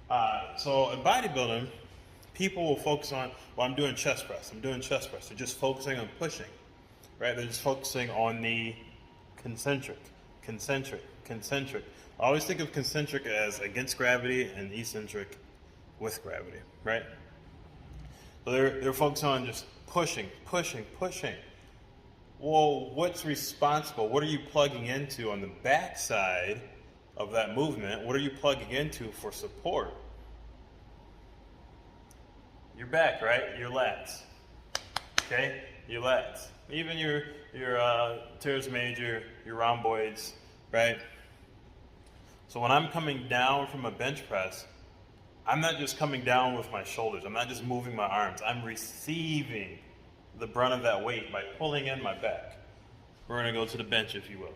So in bodybuilding, people will focus on, well, I'm doing chest press. They're just focusing on pushing, right? They're just focusing on the concentric. I always think of concentric as against gravity and eccentric with gravity, right? So they're focused on just pushing. Well, what's responsible? What are you plugging into on the backside of that movement? What are you plugging into for support? Your back, right? Your lats. Okay? Your lats. Even your teres major, your rhomboids, right? So when I'm coming down from a bench press, I'm not just coming down with my shoulders. I'm not just moving my arms. I'm receiving the brunt of that weight by pulling in my back. We're going to go to the bench, if you will.